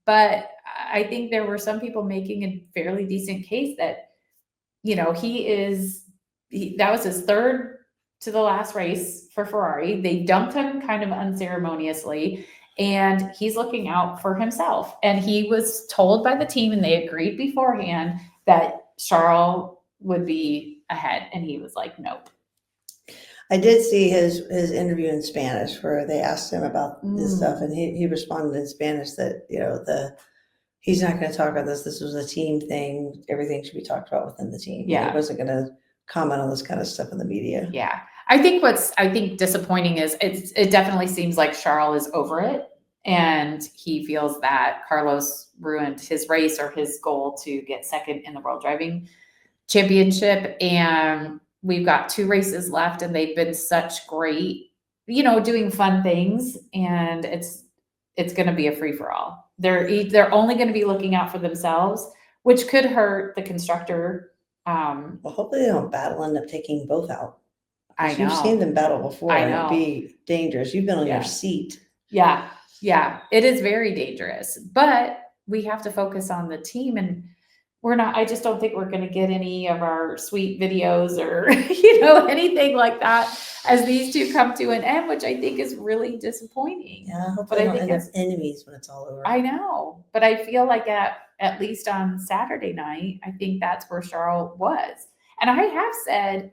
but I think there were some people making a fairly decent case that, that was his third to the last race for Ferrari. They dumped him kind of unceremoniously, and he's looking out for himself. And he was told by the team, and they agreed beforehand, that Charles would be ahead. And he was like, nope. I did see his interview in Spanish where they asked him about this stuff, and he responded in Spanish that he's not going to talk about this. This was a team thing. Everything should be talked about within the team. Yeah, he wasn't going to comment on this kind of stuff in the media. Yeah, I think disappointing is it definitely seems like Charles is over it, and he feels that Carlos ruined his race or his goal to get second in the World Driving Championship. And we've got 2 races left, and they've been such great, doing fun things, and it's going to be a free for all. They're only going to be looking out for themselves, which could hurt the constructor. Well, hopefully they don't end up taking both out. I know. You've seen them battle before. I know. It'd be dangerous. You've been on your seat. Yeah, it is very dangerous. But we have to focus on the team, and I just don't think we're going to get any of our sweet videos or, anything like that as these two come to an end, which I think is really disappointing. Yeah, hopefully they don't end up enemies when it's all over. I know, but I feel like at least on Saturday night, I think that's where Charles was. And I have said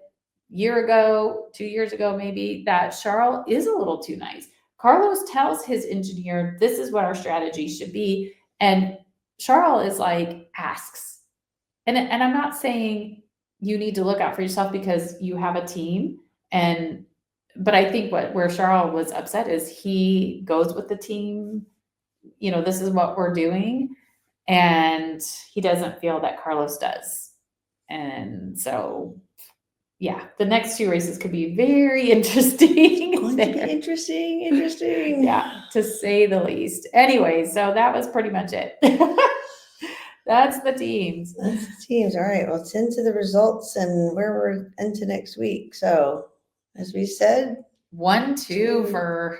year ago, 2 years ago, maybe, that Charles is a little too nice. Carlos tells his engineer, this is what our strategy should be. And Charles is like, asks. And I'm not saying you need to look out for yourself because you have a team. But I think where Charles was upset is he goes with the team, this is what we're doing. And he doesn't feel that Carlos does. And so, yeah, the next 2 races could be very interesting. Going to be interesting. Yeah, to say the least. Anyway, so that was pretty much it. That's the teams. All right. Well, it's into the results and where we're into next week. So, as we said, 1-2 for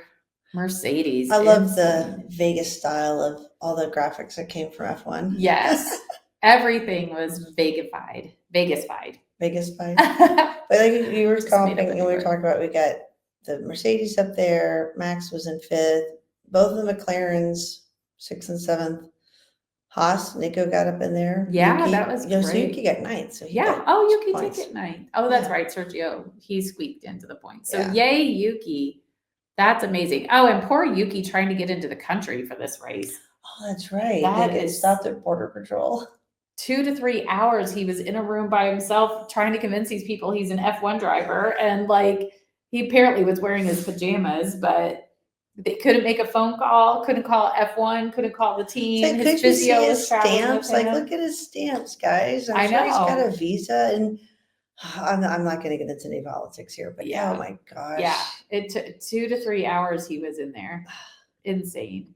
Mercedes. I love the Vegas style of all the graphics that came from F1. Yes. Everything was Vegas-fied. But like you were commenting, and we were talking about, we got the Mercedes up there. Max was in 5th. Both of the McLarens, 6th and 7th. Haas, Nico got up in there. Yeah, Yuki, that was great. Yuki got 9th. So Yuki took it 9th. Oh, that's right, Sergio. He squeaked into the point. So yay, Yuki. That's amazing. Oh, and poor Yuki trying to get into the country for this race. Oh, that's right. They stopped at Border Patrol. 2 to 3 hours he was in a room by himself trying to convince these people he's an F1 driver. And like, he apparently was wearing his pajamas, but they couldn't make a phone call, couldn't call F1, couldn't call the team. His physio was stamps. Like, look at his stamps, guys. I'm sure he's got a visa, and I'm not going to get into any politics here, but oh my gosh. Yeah, it took 2 to 3 hours he was in there. Insane.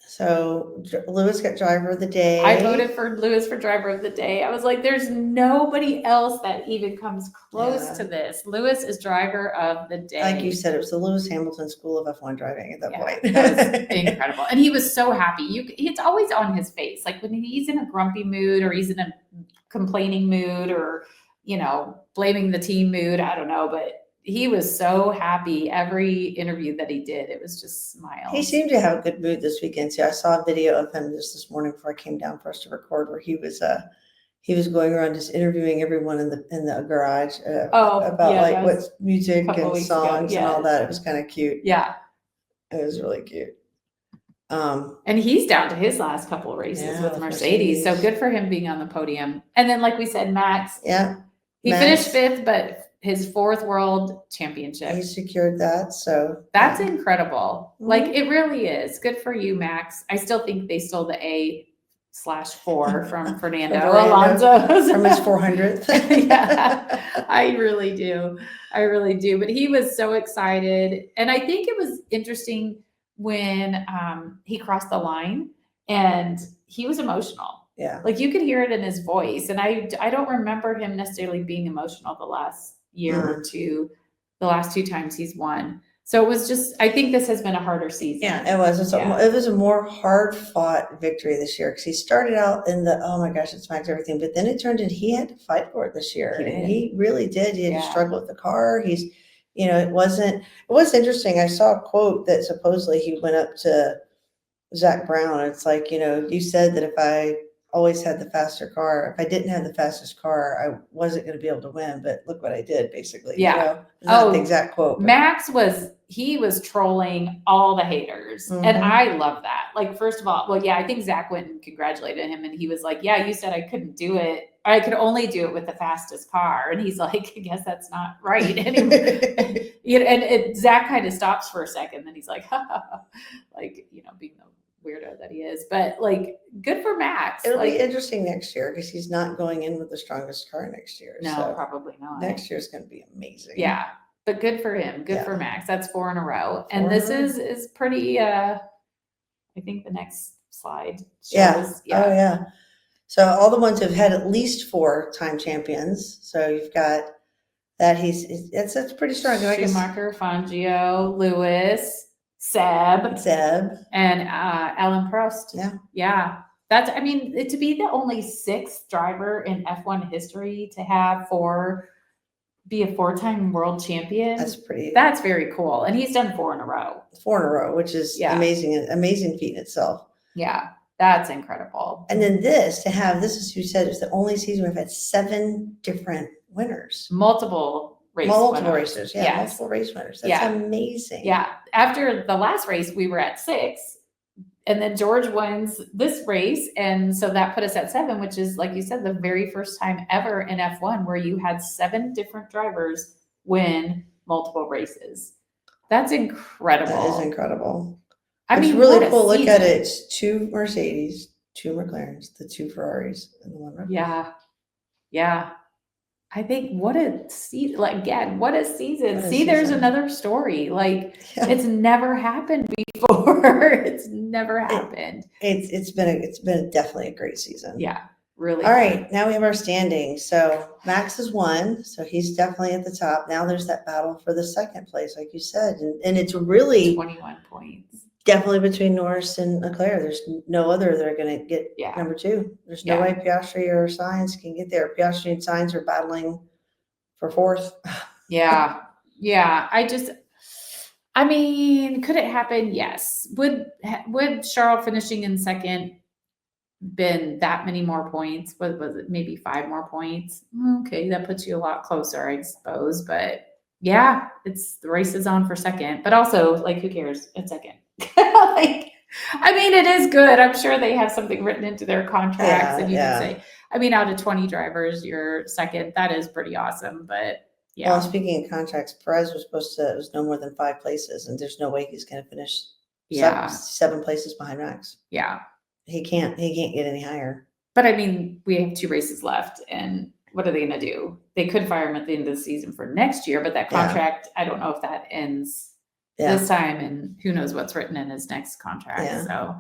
So Lewis got driver of the day. I voted for Lewis for driver of the day. I was like, there's nobody else that even comes close to this. Lewis is driver of the day. Like you said, it was the Lewis Hamilton School of F1 driving at that point. That was incredible. And he was so happy. It's always on his face. Like when he's in a grumpy mood or he's in a complaining mood or, blaming the team mood. I don't know, but he was so happy every interview that he did. It was just smiles. He seemed to have a good mood this weekend too. I saw a video of him just this morning before I came down for us to record, where he was going around just interviewing everyone in the garage about what music and songs and all that. It was kind of cute. Yeah, it was really cute. And he's down to his last couple of races with Mercedes, so good for him being on the podium. And then, like we said, Max. Yeah, he finished 5th, but his 4th world championship. He secured that, so that's incredible. Mm-hmm. Like it really is. Good for you, Max. I still think they stole the A/4 from Fernando Alonso from his 400th. Yeah, I really do. But he was so excited, and I think it was interesting when he crossed the line, and he was emotional. Yeah, like you could hear it in his voice, and I don't remember him necessarily being emotional the last year or two, the last 2 times he's won. So it was just, I think this has been a harder season. Yeah, it was. It was a more hard fought victory this year, because he started out in the, oh my gosh, it's Max everything, but then it turned into he had to fight for it this year. And he really did. He had to struggle with the car. He's, it was interesting. I saw a quote that supposedly he went up to Zach Brown. It's like, you said that if I always had the faster car, if I didn't have the fastest car, I wasn't going to be able to win, but look what I did, basically. Yeah. Not the exact quote. But. Max was trolling all the haters. Mm-hmm. And I love that. Like, first of all, I think Zach went and congratulated him, and he was like, yeah, you said I couldn't do it. I could only do it with the fastest car. And he's like, I guess that's not right anymore. And Zach kind of stops for a second, then he's like, like, being the weirdo that he is, but like, good for Max. It'll be interesting next year, because he's not going in with the strongest car next year. No, so probably not. Next year's going to be amazing. Yeah, but good for him. Good for Max. That's 4 in a row, and this is pretty. I think the next slide shows. Yeah. Oh yeah. So all the ones who've had at least 4 time champions. So you've got that. That's pretty strong. Schumacher, Fangio, Lewis. Seb, and Alan Prost. Yeah. That's, to be the only 6th driver in F1 history to be a 4-time world champion. That's very cool. And he's done 4 in a row. 4 in a row, which is amazing feat in itself. Yeah, that's incredible. And then this is who said it's the only season we've had 7 different winners. Multiple races. Yeah, multiple race winners. That's amazing. Yeah. After the last race, we were at 6, and then George wins this race. And so that put us at 7, which is, like you said, the very first time ever in F1 where you had 7 different drivers win multiple races. That's incredible. That is incredible. It's really cool. Look at it. It's 2 Mercedes, 2 McLarens, the 2 Ferraris, and the 1 Red Bull. Yeah. Yeah. I think what a season. There's another story. Like, it's never happened before. It's never happened. It's been definitely a great season. Yeah, really. All right, now we have our standings. So Max has won, so he's definitely at the top. Now there's that battle for the 2nd place, like you said, and it's really 21 points. Definitely between Norris and Leclerc. There's no other that are going to get number 2. There's no way Piastri or Sainz can get there. Piastri and Sainz are battling for 4th. Yeah. Could it happen? Yes. Would Charles finishing in 2nd been that many more points? What was it? Maybe 5 more points. Okay, that puts you a lot closer, I suppose. But yeah, it's the race is on for 2nd. But also, like, who cares? It's 2nd. It is good. I'm sure they have something written into their contracts, and you can say, out of 20 drivers, you're 2nd. That is pretty awesome. But yeah. Well, speaking of contracts, Perez was it was no more than 5 places, and there's no way he's going to finish 7 places behind Max. Yeah. He can't get any higher. But we have 2 races left, and what are they going to do? They could fire him at the end of the season for next year, but that contract, I don't know if that ends this time, and who knows what's written in his next contract. So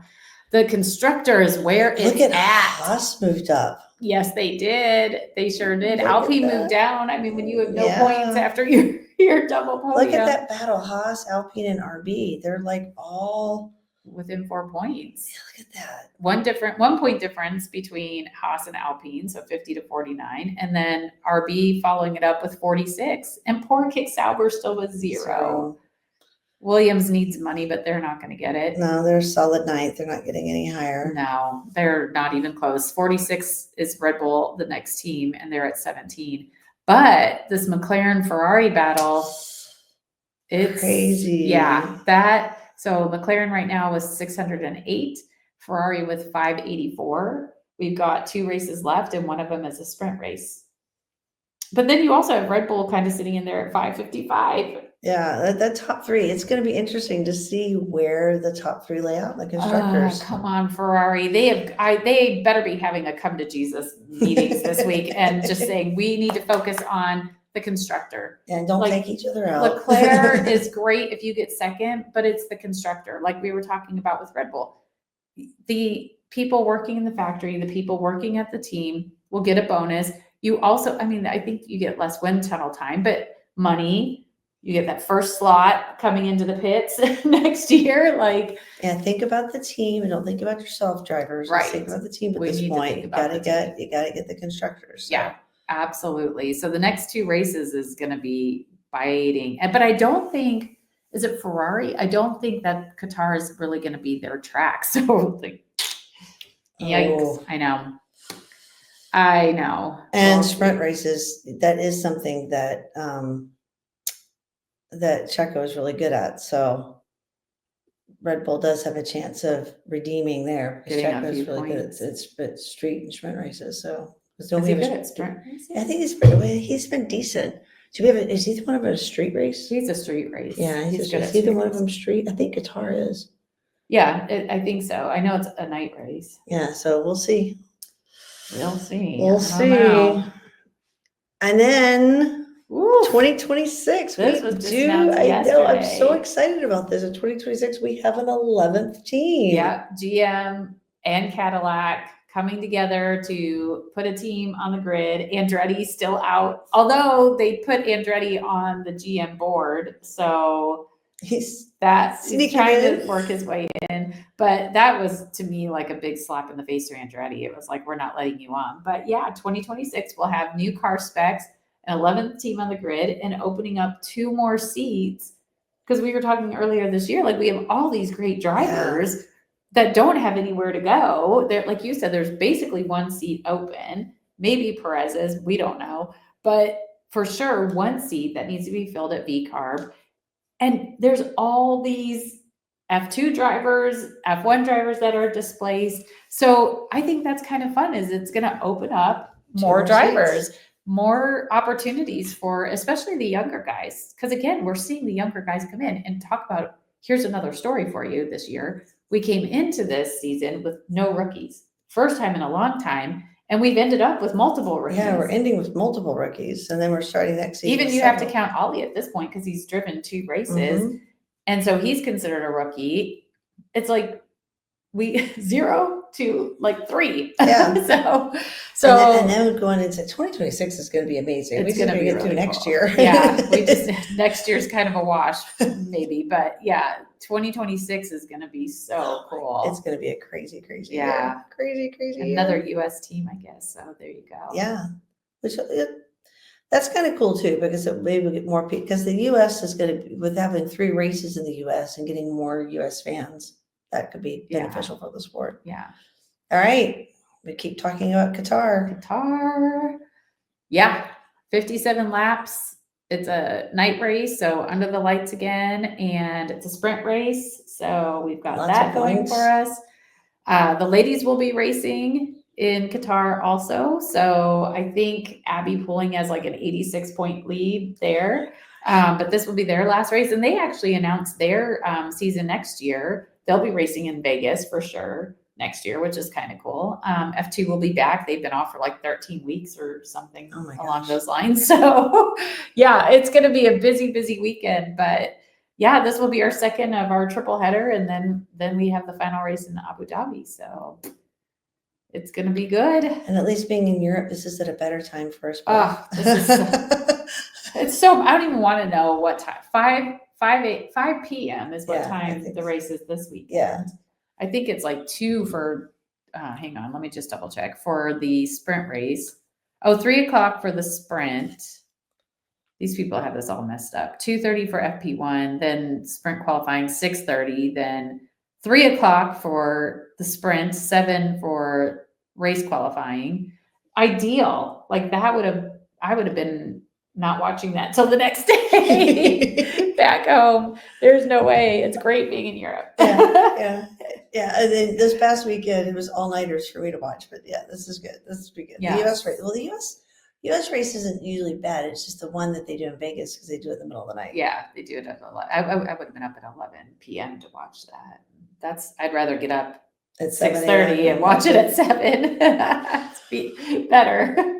The constructor is where Look it's at at. Haas moved up. Yes, they did. They sure did. Look at Alpine that. moved down. I mean, when you have no Yeah. points after your double podium. Look at that battle, Haas, Alpine, and RB. They're like all within 4 points. Look at that. 1 point difference between Haas and Alpine, so 50 to 49, and then RB following it up with 46. And poor Kick Sauber still with zero. Williams needs money, but they're not going to get it. No, they're solid ninth. They're not getting any higher. No, they're not even close. 46 is Red Bull, the next team, and they're at 17. But this McLaren Ferrari battle, it's crazy. Yeah, so McLaren right now was 608, Ferrari with 584. We've got 2 races left, and one of them is a sprint race. But then you also have Red Bull kind of sitting in there at 555. Yeah, that top 3. It's going to be interesting to see where the top 3 lay out in the constructors. Come on, Ferrari. They better be having a come to Jesus meetings this week and just saying we need to focus on the constructor. And don't take each other out. Leclerc is great if you get second, but it's the constructor, like we were talking about with Red Bull. The people working in the factory, the people working at the team will get a bonus. You also, I mean, I think you get less wind tunnel time, but money. You get that first slot coming into the pits next year. Think about the team and don't think about yourself, drivers. Right. Just think about the team at this point. You gotta get the constructors. So. Yeah, absolutely. So the next 2 races is going to be biting. But I don't think, is it Ferrari? I don't think that Qatar is really going to be their track. So yikes. I know. And sprint races, that is something that that Checo is really good at. So Red Bull does have a chance of redeeming there. Checo is really good at street and sprint races. So is he good at sprint races? I think he's been decent. Is he one of them a street race? He's a street race. Yeah, he's good. Is either one of them street? I think Qatar is. Yeah, I think so. I know it's a night race. Yeah, so we'll see. We'll see. We'll see. And then 2026. This was just announced I know. I'm yesterday. so excited about this. In 2026, we have an 11th team. Yeah, GM and Cadillac coming together to put a team on the grid. Andretti's still out, although they put Andretti on the GM board. So he's trying to work his way in. But that was, to me, like a big slap in the face to Andretti. It was like, we're not letting you on. But yeah, 2026, we'll have new car specs, an 11th team on the grid, and opening up 2 more seats. Because we were talking earlier this year, we have all these great drivers that don't have anywhere to go. There, like you said, there's basically 1 seat open. Maybe Perez's, we don't know. But for sure, 1 seat that needs to be filled at V-Carb. And there's all these F2 drivers, F1 drivers that are displaced. So I think that's kind of fun, is it's going to open up more drivers, more opportunities for especially the younger guys. Because again, we're seeing the younger guys come in and talk about, here's another story for you this year. We came into this season with no rookies. First time in a long time. And we've ended up with multiple rookies. Yeah, we're ending with multiple rookies. And then we're starting next season. Even you have to count Ollie at this point because he's driven 2 races. Mm-hmm. And so he's considered a rookie. It's like 0 to 3. Yeah. so and then going into 2026 is going to be amazing. We're going to get to next year. Yeah. Next year's kind of a wash, maybe. But yeah, 2026 is going to be so cool. It's going to be a crazy year. Crazy Another year. US team, I guess. So there you go. Yeah. That's kind of cool too, because it maybe get more people, because the US is going to, with having 3 races in the US and getting more US fans, that could be beneficial for the sport. Yeah. All right. We keep talking about Qatar. Yeah. 57 laps. It's a night race, so under the lights again, and it's a sprint race. So we've got that going for us. The ladies will be racing in Qatar also. So I think Abby Pulling has an 86-point lead there. But this will be their last race. And they actually announced their season next year. They'll be racing in Vegas for sure next year, which is kind of cool. F2 will be back. They've been off for 13 weeks or something along those lines. So yeah, it's going to be a busy weekend, but yeah, this will be our second of our triple header, and then we have the final race in Abu Dhabi. So it's gonna be good. And at least being in Europe, this is at a better time for us. Oh, it's so I don't even want to know what time. 5 p.m. is what time the race is this weekend. Yeah. I think it's like 2 for hang on, let me just double check for the sprint race. Oh, 3 o'clock for the sprint. These people have this all messed up. 2:30 for FP1, then sprint qualifying 6:30, then 3 o'clock for the sprint, 7 for race qualifying. Ideal. Like that I would have been not watching that till the next day back home. There's no way. It's great being in Europe. Yeah. And then this past weekend, it was all-nighters for me to watch. But yeah, this is good. This is good. Yeah. The U.S. race. Well, the U.S. race isn't usually bad. It's just the one that they do in Vegas because they do it in the middle of the night. Yeah, they do it at 11. I would have been up at 11 p.m. to watch that. I'd rather get up at 6:30 and watch it at 7. It's better.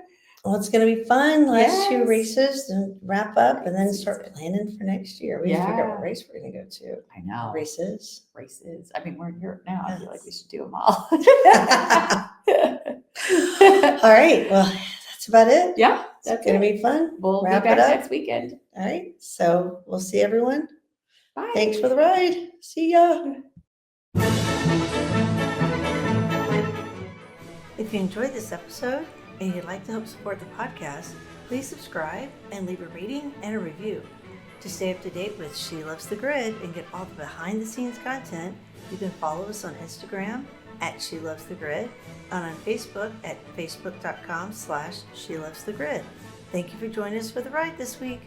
Well, it's going to be fun. Last 2 races, and wrap up, and then start planning for next year. We need to figure out what race we're going to go to. I know. Races. I mean, we're in Europe now. I feel like we should do them all. All right. Well, that's about it. Yeah. It's going to be fun. We'll wrap be back it up next weekend. All right. So we'll see everyone. Bye. Thanks for the ride. See ya. If you enjoyed this episode and you'd like to help support the podcast, please subscribe and leave a rating and a review. To stay up to date with She Loves the Grid and get all the behind the scenes content, you can follow us on Instagram at She Loves the Grid and on Facebook at facebook.com/She Loves the Grid. Thank you for joining us for the ride this week.